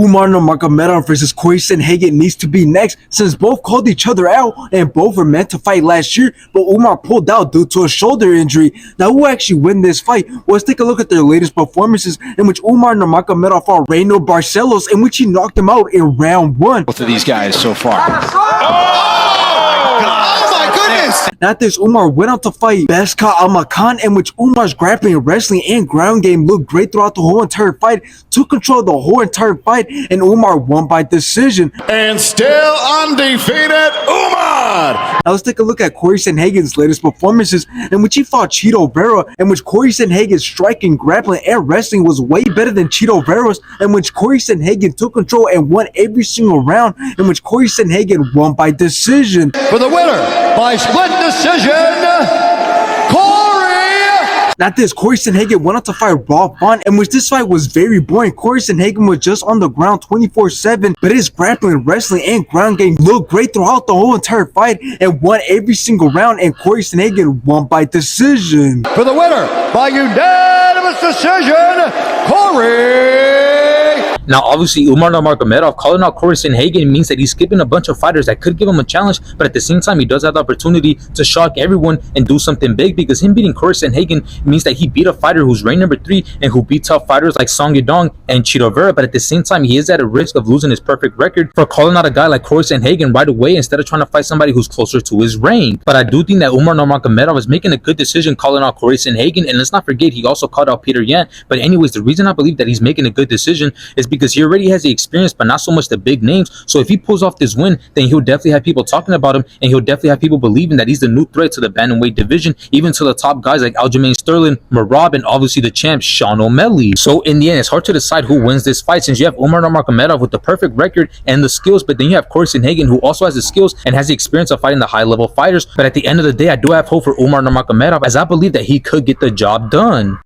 Umar Nurmagomedov versus Cory Sandhagen needs to be next, since both called each other out and both were meant to fight last year, but Umar pulled out due to a shoulder injury. Now, who actually win this fight? Well, let's take a look at their latest performances, in which Umar Nurmagomedov fought Reino Barcelos, in which he knocked him out in round 1. Both of these guys so far. Not this, Umar went out to fight Beska Almakan, in which Umar's grappling, wrestling, and ground game looked great throughout the whole entire fight, took control of the whole entire fight, and Umar won by decision. And still undefeated, Umar! Now let's take a look at Cory Sandhagen's latest performances, in which he fought Chito Vera, in which Cory Sandhagen's striking, grappling, and wrestling was way better than Chito Vera's, in which Cory Sandhagen took control and won every single round, in which Cory Sandhagen won by decision. For the winner, by split decision, Cory! Not this, Cory Sandhagen went out to fight Rolf Vaughn, in which this fight was very boring. Cory Sandhagen was just on the ground 24/7, but his grappling, wrestling, and ground game looked great throughout the whole entire fight and won every single round, and Cory Sandhagen won by decision. For the winner, by unanimous decision, Cory! Now, obviously, Umar Nurmagomedov calling out Cory Sandhagen means that he's skipping a bunch of fighters that could give him a challenge, but at the same time, he does have the opportunity to shock everyone and do something big, because him beating Cory Sandhagen means that he beat a fighter who's ranked number 3 and who beat tough fighters like Song Yadong and Chito Vera, but at the same time, he is at a risk of losing his perfect record for calling out a guy like Cory Sandhagen right away instead of trying to fight somebody who's closer to his rank. But I do think that Umar Nurmagomedov is making a good decision calling out Cory Sandhagen, and let's not forget, he also called out Peter Yan. But anyways, the reason I believe that he's making a good decision is because he already has the experience, but not so much the big names. So if he pulls off this win, then he'll definitely have people talking about him, and he'll definitely have people believing that he's the new threat to the bantamweight division, even to the top guys like Aljamain Sterling, Merab, and obviously the champ Sean O'Malley. So in the end, it's hard to decide who wins this fight, since you have Umar Nurmagomedov with the perfect record and the skills, but then you have Cory Sandhagen, who also has the skills and has the experience of fighting the high-level fighters. But at the end of the day, I do have hope for Umar Nurmagomedov, as I believe that he could get the job done.